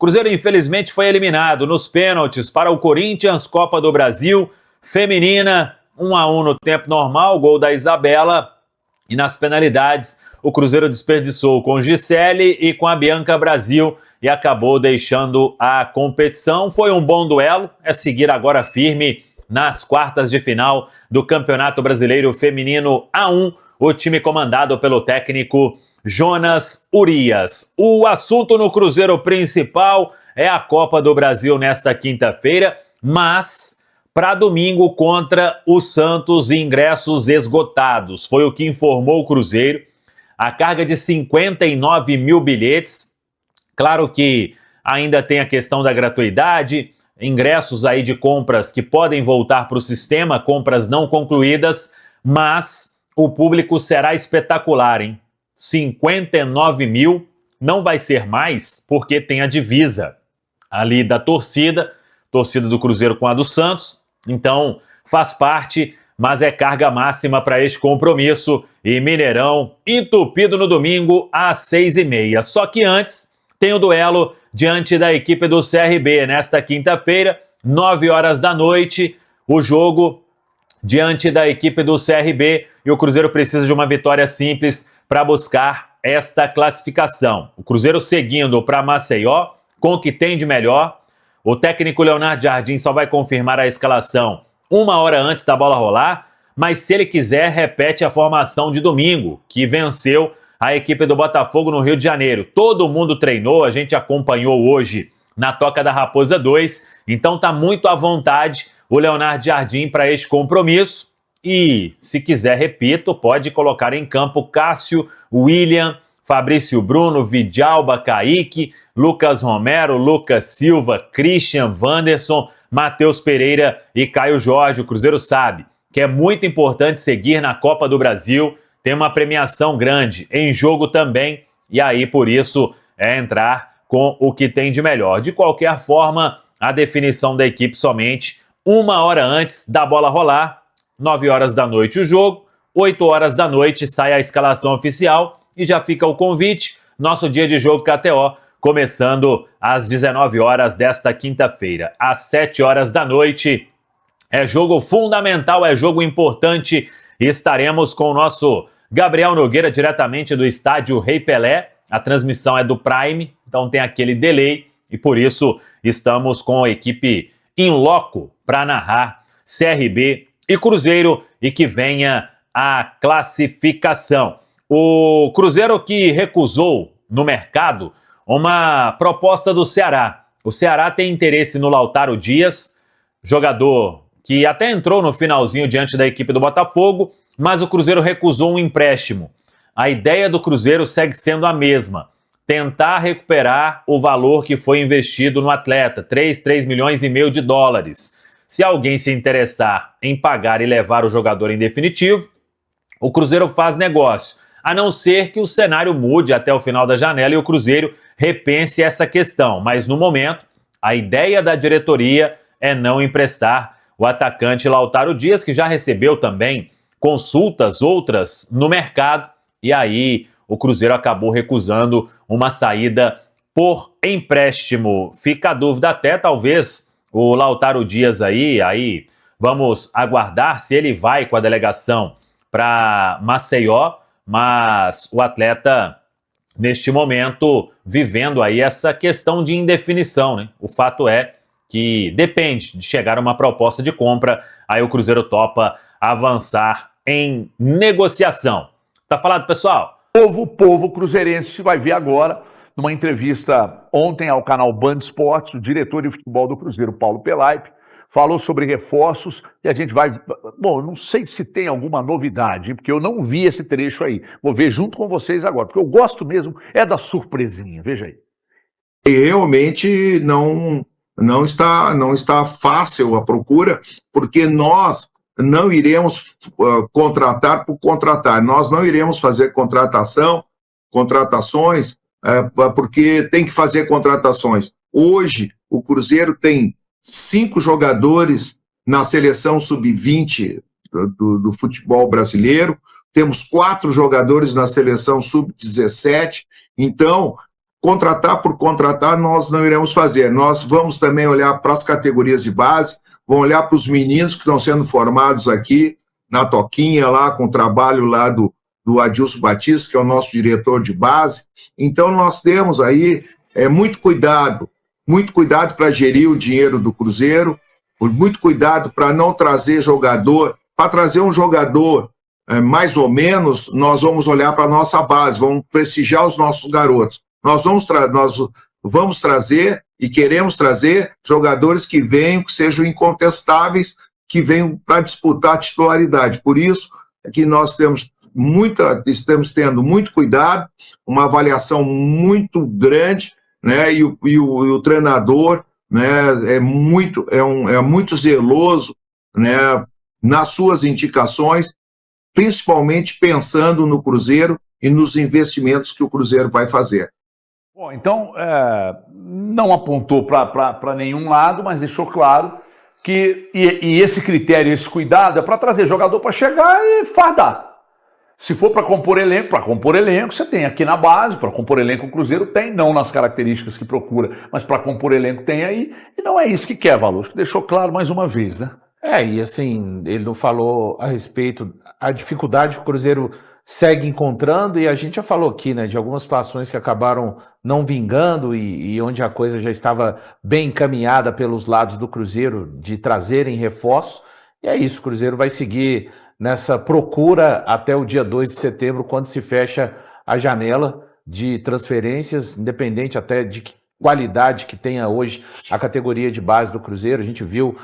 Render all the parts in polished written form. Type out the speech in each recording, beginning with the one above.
Cruzeiro, infelizmente, foi eliminado nos pênaltis para o Corinthians, Copa do Brasil, feminina, 1-1 no tempo normal, gol da Isabela. E nas penalidades, o Cruzeiro desperdiçou com Gisele e com a Bianca Brasil e acabou deixando a competição. Foi um bom duelo, é seguir agora firme nas quartas de final do Campeonato Brasileiro Feminino A1, o time comandado pelo técnico Jonas Urias. O assunto no Cruzeiro principal é a Copa do Brasil nesta quinta-feira, mas para domingo contra o Santos, ingressos esgotados. Foi o que informou o Cruzeiro. A carga de 59 mil bilhetes. Claro que ainda tem a questão da gratuidade, ingressos aí de compras que podem voltar para o sistema, compras não concluídas, mas o público será espetacular, hein? 59 mil, não vai ser mais, porque tem a divisa ali da torcida do Cruzeiro com a do Santos, então faz parte, mas é carga máxima para este compromisso, e Mineirão entupido no domingo às 6h30. Só que antes tem o duelo diante da equipe do CRB, nesta quinta-feira, 9 horas da noite, o jogo diante da equipe do CRB, e o Cruzeiro precisa de uma vitória simples para buscar esta classificação. O Cruzeiro seguindo para Maceió, com o que tem de melhor. O técnico Leonardo Jardim só vai confirmar a escalação 1 hora antes da bola rolar, mas se ele quiser, repete a formação de domingo, que venceu a equipe do Botafogo no Rio de Janeiro. Todo mundo treinou, a gente acompanhou hoje na Toca da Raposa 2, então tá muito à vontade o Leonardo Jardim para este compromisso. E, se quiser, repito, pode colocar em campo Cássio, William, Fabrício Bruno, Vidalba, Kaique, Lucas Romero, Lucas Silva, Christian, Wanderson, Matheus Pereira e Caio Jorge. O Cruzeiro sabe que é muito importante seguir na Copa do Brasil, tem uma premiação grande em jogo também, e aí, por isso, é entrar com o que tem de melhor. De qualquer forma, a definição da equipe somente 1 hora antes da bola rolar. 9 horas da noite o jogo, 8 horas da noite sai a escalação oficial e já fica o convite. Nosso dia de jogo KTO, começando às 19 horas desta quinta-feira. Às 7 horas da noite, é jogo fundamental, é jogo importante. Estaremos com o nosso Gabriel Nogueira, diretamente do estádio Rei Pelé. A transmissão é do Prime, então tem aquele delay, e por isso estamos com a equipe in loco para narrar CRB e Cruzeiro, e que venha a classificação. O Cruzeiro que recusou no mercado uma proposta do Ceará. O Ceará tem interesse no Lautaro Dias, jogador que até entrou no finalzinho diante da equipe do Botafogo, mas o Cruzeiro recusou um empréstimo. A ideia do Cruzeiro segue sendo a mesma: tentar recuperar o valor que foi investido no atleta, 3 milhões e meio de dólares. Se alguém se interessar em pagar e levar o jogador em definitivo, o Cruzeiro faz negócio, a não ser que o cenário mude até o final da janela e o Cruzeiro repense essa questão. Mas, no momento, a ideia da diretoria é não emprestar o atacante Lautaro Dias, que já recebeu também consultas outras no mercado, e aí o Cruzeiro acabou recusando uma saída por empréstimo. Fica a dúvida até, talvez, o Lautaro Dias aí vamos aguardar se ele vai com a delegação para Maceió, mas o atleta, neste momento, vivendo aí essa questão de indefinição, né? O fato é que depende de chegar uma proposta de compra, aí o Cruzeiro topa avançar em negociação. Tá falado, pessoal? Povo cruzeirense vai ver agora, numa entrevista ontem ao canal Band Esportes, o diretor de futebol do Cruzeiro, Paulo Pelaipe, falou sobre reforços e a gente vai... Bom, não sei se tem alguma novidade, porque eu não vi esse trecho aí. Vou ver junto com vocês agora, porque eu gosto mesmo é da surpresinha. Veja aí. E realmente não está fácil a procura, porque nós não iremos contratar por contratar. Nós não iremos fazer contratações, porque tem que fazer contratações. Hoje, o Cruzeiro tem 5 jogadores na seleção sub-20 do futebol brasileiro, temos 4 jogadores na seleção sub-17, então, contratar por contratar nós não iremos fazer. Nós vamos também olhar para as categorias de base, vamos olhar para os meninos que estão sendo formados aqui na Toquinha, lá com o trabalho lá do Adilson Batista, que é o nosso diretor de base. Então nós temos aí muito cuidado para gerir o dinheiro do Cruzeiro, muito cuidado para não trazer jogador. Para trazer um jogador mais ou menos, nós vamos olhar para a nossa base, vamos prestigiar os nossos garotos. Nós vamos trazer e queremos trazer jogadores que venham, que sejam incontestáveis, que venham para disputar a titularidade. Por isso é que nós estamos tendo muito cuidado, uma avaliação muito grande, né? E o treinador, né, é muito zeloso, né, nas suas indicações, principalmente pensando no Cruzeiro e nos investimentos que o Cruzeiro vai fazer. Bom, então, não apontou para nenhum lado, mas deixou claro que e esse critério, esse cuidado é para trazer jogador para chegar e fardar. Se for para compor elenco, você tem aqui na base, para compor elenco o Cruzeiro tem, não nas características que procura, mas para compor elenco tem aí, e não é isso que quer, Valor, que deixou claro mais uma vez, né? E assim, ele não falou a respeito da dificuldade que o Cruzeiro segue encontrando, e a gente já falou aqui, né, de algumas situações que acabaram não vingando e onde a coisa já estava bem encaminhada pelos lados do Cruzeiro de trazerem reforços, e é isso, o Cruzeiro vai seguir nessa procura até o dia 2 de setembro, quando se fecha a janela de transferências, independente até de que qualidade que tenha hoje a categoria de base do Cruzeiro. A gente viu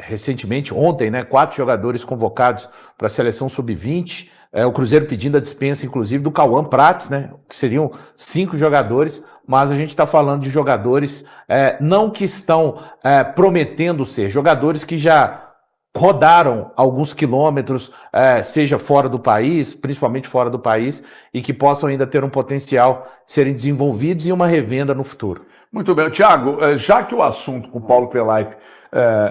recentemente, ontem, né, 4 jogadores convocados para a seleção sub-20, o Cruzeiro pedindo a dispensa, inclusive, do Cauã Prates, né, que seriam 5 jogadores, mas a gente está falando de jogadores não que estão prometendo ser, jogadores que já rodaram alguns quilômetros, seja fora do país, principalmente fora do país, e que possam ainda ter um potencial de serem desenvolvidos e uma revenda no futuro. Muito bem. Thiago, já que o assunto com o Paulo Pelaip,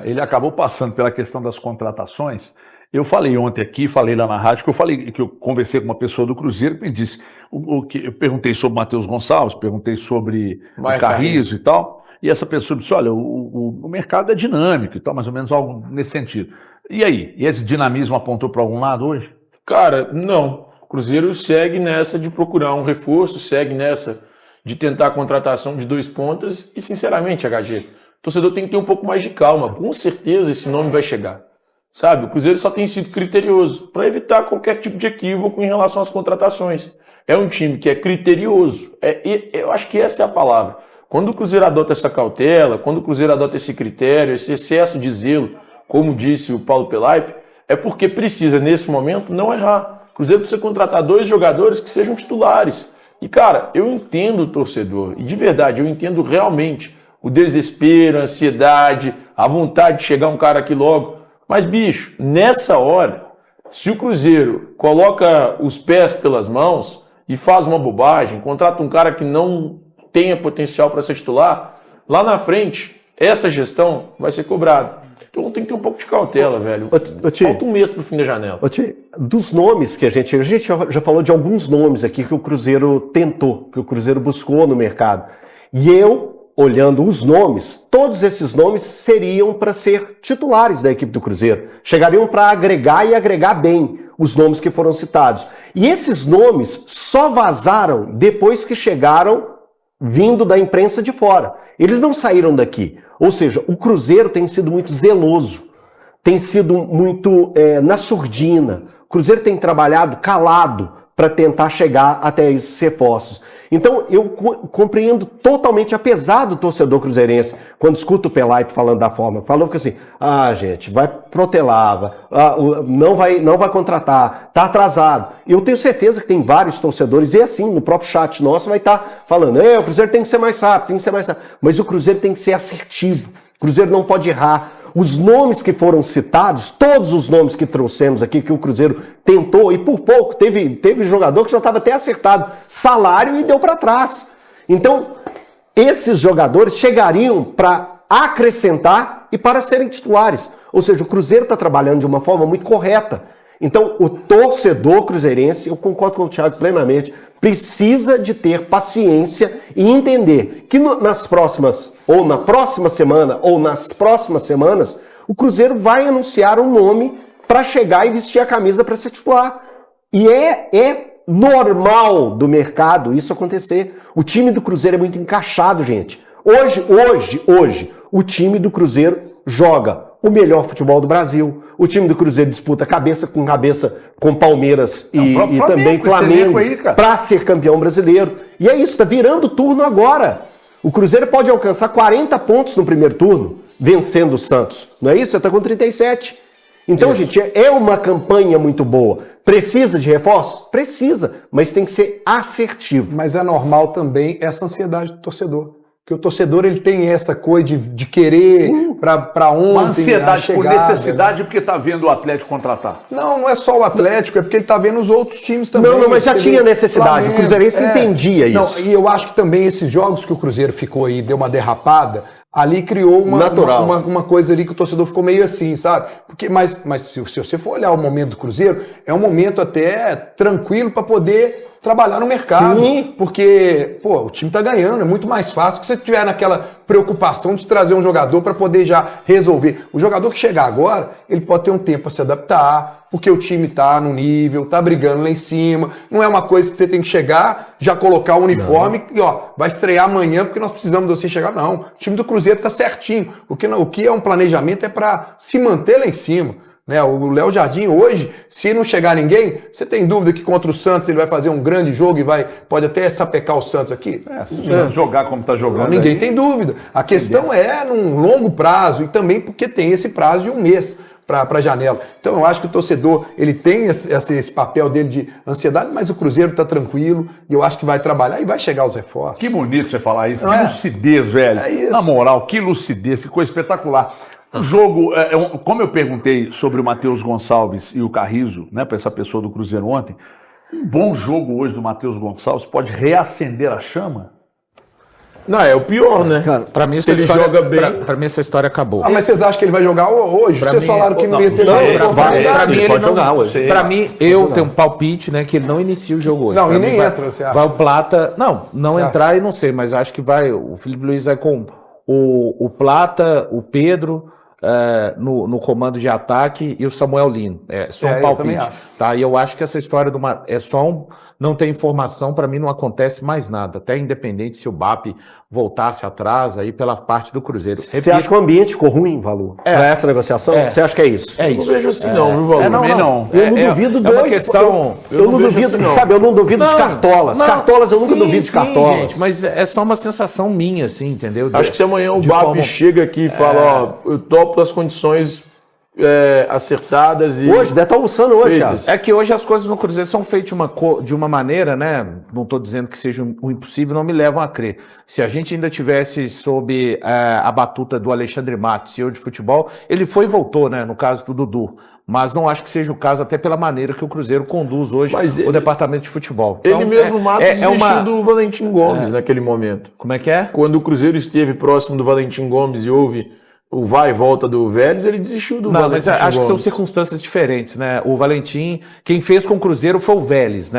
ele acabou passando pela questão das contratações, eu falei ontem aqui, falei lá na rádio, que eu conversei com uma pessoa do Cruzeiro que me disse, eu perguntei sobre o Matheus Gonçalves, perguntei sobre o Carrizo e tal, e essa pessoa disse, olha, o mercado é dinâmico e tal, mais ou menos algo nesse sentido. E aí? E esse dinamismo apontou para algum lado hoje? Cara, não. O Cruzeiro segue nessa de procurar um reforço, segue nessa de tentar a contratação de 2 pontas e, sinceramente, HG, o torcedor tem que ter um pouco mais de calma. Com certeza esse nome vai chegar. Sabe, o Cruzeiro só tem sido criterioso para evitar qualquer tipo de equívoco em relação às contratações. É um time que é criterioso. Eu acho que essa é a palavra. Quando o Cruzeiro adota essa cautela, quando o Cruzeiro adota esse critério, esse excesso de zelo, como disse o Paulo Pelaip, é porque precisa, nesse momento, não errar. O Cruzeiro precisa contratar 2 jogadores que sejam titulares. E, cara, eu entendo o torcedor, e de verdade, eu entendo realmente o desespero, a ansiedade, a vontade de chegar um cara aqui logo. Mas, bicho, nessa hora, se o Cruzeiro coloca os pés pelas mãos e faz uma bobagem, contrata um cara que não tenha potencial para ser titular, lá na frente, essa gestão vai ser cobrada. Então tem que ter um pouco de cautela, velho. Falta um mês para o fim da janela. Dos nomes que a gente já falou de alguns nomes aqui que o Cruzeiro tentou, que o Cruzeiro buscou no mercado. E eu, olhando os nomes, todos esses nomes seriam para ser titulares da equipe do Cruzeiro. Chegariam para agregar e agregar bem os nomes que foram citados. E esses nomes só vazaram depois que chegaram vindo da imprensa de fora. Eles não saíram daqui. Ou seja, o Cruzeiro tem sido muito zeloso, tem sido muito na surdina. O Cruzeiro tem trabalhado calado para tentar chegar até esses reforços. Então, eu compreendo totalmente, apesar do torcedor cruzeirense, quando escuta o Pelaip falando da forma, falou que assim, gente, vai protelar, não vai contratar, tá atrasado. Eu tenho certeza que tem vários torcedores, e assim, no próprio chat nosso vai estar falando, o Cruzeiro tem que ser mais rápido, tem que ser mais rápido. Mas o Cruzeiro tem que ser assertivo, o Cruzeiro não pode errar. Os nomes que foram citados, todos os nomes que trouxemos aqui, que o Cruzeiro tentou, e por pouco, teve jogador que já estava até acertado salário e deu para trás. Então, esses jogadores chegariam para acrescentar e para serem titulares. Ou seja, o Cruzeiro está trabalhando de uma forma muito correta. Então, o torcedor cruzeirense, eu concordo com o Thiago plenamente, precisa de ter paciência e entender que nas próximas, ou na próxima semana, ou nas próximas semanas, o Cruzeiro vai anunciar um nome para chegar e vestir a camisa para ser titular. E é normal do mercado isso acontecer. O time do Cruzeiro é muito encaixado, gente. Hoje, o time do Cruzeiro joga o melhor futebol do Brasil. O time do Cruzeiro disputa cabeça com Palmeiras e também Flamengo para ser campeão brasileiro. E é isso, tá virando turno agora. O Cruzeiro pode alcançar 40 pontos no primeiro turno, vencendo o Santos. Não é isso? Você está com 37. Então, gente, é uma campanha muito boa. Precisa de reforço? Precisa, mas tem que ser assertivo. Mas é normal também essa ansiedade do torcedor. Porque o torcedor ele tem essa coisa de querer para ontem. Uma ansiedade por necessidade, porque está vendo o Atlético contratar. Não é só o Atlético, é porque ele está vendo os outros times também. Não, mas já tinha necessidade. Flamengo, o Cruzeirense entendia isso. E eu acho que também esses jogos que o Cruzeiro ficou aí, deu uma derrapada, ali criou uma coisa ali que o torcedor ficou meio assim, sabe? Mas se você for olhar o momento do Cruzeiro, é um momento até tranquilo para poder trabalhar no mercado. Sim. Porque, o time tá ganhando, é muito mais fácil que você tiver naquela preocupação de trazer um jogador para poder já resolver. O jogador que chegar agora, ele pode ter um tempo para se adaptar, porque o time tá no nível, tá brigando lá em cima. Não é uma coisa que você tem que chegar, já colocar o uniforme e, vai estrear amanhã porque nós precisamos de você chegar. Não, o time do Cruzeiro tá certinho. O que é um planejamento é para se manter lá em cima. O Léo Jardim hoje, se não chegar ninguém, você tem dúvida que contra o Santos ele vai fazer um grande jogo e pode até sapecar o Santos aqui? Se o Santos jogar como está jogando. Ninguém tem dúvida. A questão é num longo prazo e também porque tem esse prazo de um mês para a janela. Então eu acho que o torcedor ele tem esse papel dele de ansiedade, mas o Cruzeiro está tranquilo e eu acho que vai trabalhar e vai chegar aos reforços. Que bonito você falar isso. Que lucidez, velho. É isso. Na moral, que lucidez, que coisa espetacular. O jogo, como eu perguntei sobre o Matheus Gonçalves e o Carrizo, para essa pessoa do Cruzeiro ontem, um bom jogo hoje do Matheus Gonçalves pode reacender a chama? Não, é o pior, né? Cara, pra mim se ele joga bem. Pra mim essa história acabou. Mas vocês acham que ele vai jogar hoje? Vocês falaram que não ia ter Pra mim, ele pode jogar hoje. Pra mim, eu tenho um palpite, que ele não inicia o jogo hoje. Não, pra e nem mim, entra, você acha? Vai o Plata. Não entrar e não sei, mas acho que vai. O Felipe Luiz vai com o Plata, o Pedro. No comando de ataque e o Samuel Lino. É só um palpite. Tá? E eu acho que essa história não tem informação, para mim não acontece mais nada. Até independente se o BAP voltasse atrás aí pela parte do Cruzeiro. Você acha que o ambiente ficou ruim, Valor? Para essa negociação? Você acha que é isso? É isso. Eu não vejo assim não, viu, Valor? Não. Eu não duvido uma questão. Eu não duvido, assim, eu não duvido de cartolas. Cartolas eu nunca duvido de cartolas. Gente, mas é só uma sensação minha, assim, entendeu? Acho que se amanhã o BAP chega aqui e fala, eu topo as condições acertadas e... Hoje, deve estar almoçando hoje, Thiago. É que hoje as coisas no Cruzeiro são feitas de uma maneira, não estou dizendo que seja um impossível, não me levam a crer. Se a gente ainda tivesse sob a batuta do Alexandre Matos, CEO de futebol, ele foi e voltou, no caso do Dudu. Mas não acho que seja o caso, até pela maneira que o Cruzeiro conduz hoje o departamento de futebol. Então, ele mesmo, Matos, desistiu do Valentim Gomes naquele momento. Como é que é? Quando o Cruzeiro esteve próximo do Valentim Gomes e houve o vai e volta do Vélez, ele desistiu do Valentim Gomes. Mas acho que são circunstâncias diferentes, O Valentim, quem fez com o Cruzeiro foi o Vélez,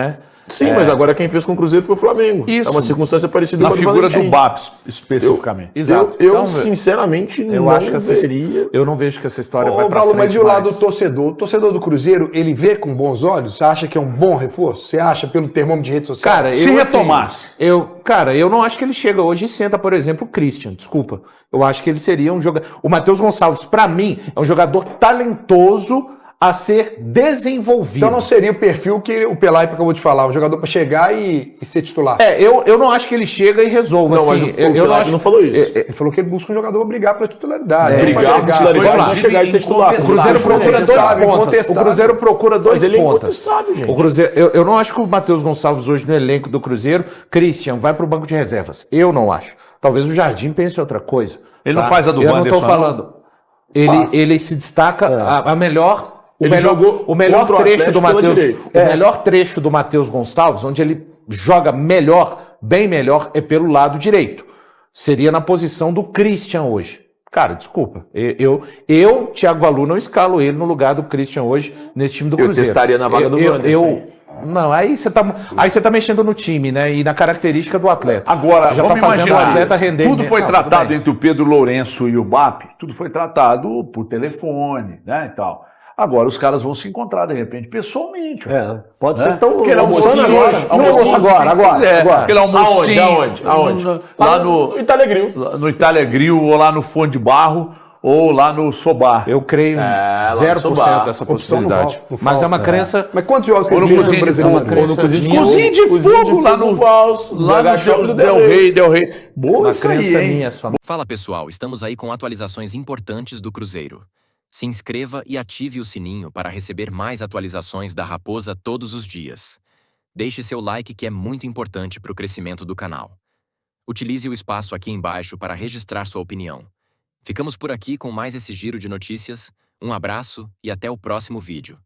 Sim, mas agora quem fez com o Cruzeiro foi o Flamengo. Isso. É uma circunstância parecida com a do figura Valentim. do BAP, especificamente. Exato. Eu sinceramente, eu acho que eu não vejo que essa história vai pra frente. Mas e o lado do torcedor? O torcedor do Cruzeiro, ele vê com bons olhos? Você acha que é um bom reforço? Você acha pelo termômetro de rede social? Cara, se retomasse. Eu não acho que ele chega hoje e senta, por exemplo, o Christian, desculpa. Eu acho que ele seria um jogador... O Matheus Gonçalves, pra mim, é um jogador talentoso a ser desenvolvido. Então não seria o perfil que o Pelaipe acabou de falar, um jogador para chegar e ser titular. Eu não acho que ele chega e resolva. Não, assim, mas o Pelaipe não falou isso. Ele falou que ele busca um jogador para brigar pela titularidade. Brigar pela titularidade, não chegar e ser titular. O Cruzeiro procura dois pontas. O Cruzeiro procura dois pontas. Gente. O Cruzeiro, eu não acho que o Matheus Gonçalves hoje no elenco do Cruzeiro, Christian, vai para o banco de reservas. Eu não acho. Talvez o Jardim pense outra coisa. Ele não faz a do Wanderson. Eu não estou falando. Ele se destaca a melhor... O melhor trecho do Matheus Gonçalves, onde ele joga melhor, bem melhor, é pelo lado direito. Seria na posição do Christian hoje. Cara, desculpa. Thiago Valu, não escalo ele no lugar do Christian hoje nesse time do Cruzeiro. Eu testaria na vaga do Wanderson. Não, aí você tá mexendo no time, né? E na característica do atleta. Agora, Você já vamos tá fazendo imaginar, o atleta render. tudo foi Não, tratado tudo bem. entre o Pedro Lourenço e o BAP, tudo foi tratado por telefone, né, e tal. Agora os caras vão se encontrar, de repente, pessoalmente. Pode Né? ser que estão Aquele almoçando almocinho agora. hoje, Não almoço agora. É, aquele almocinho. Aonde? Lá no Itália Grill. no Itália Grill, ou lá no Fond de Barro, ou lá no Sobar. Eu creio lá no 0% Sobar. dessa Opção não possibilidade. falta, não Mas falta. é uma crença. Mas quantos jogos que Ou no ele fez cozinho no de brasileiro? fogo. Ou no cozinho de Cozinho de fogo lá no Valls, lá da no Shopping do Del Rey. Boa Uma isso aí, crença hein? minha só. Fala pessoal, estamos aí com atualizações importantes do Cruzeiro. Se inscreva e ative o sininho para receber mais atualizações da Raposa todos os dias. Deixe seu like que é muito importante para o crescimento do canal. Utilize o espaço aqui embaixo para registrar sua opinião. Ficamos por aqui com mais esse giro de notícias. Um abraço e até o próximo vídeo.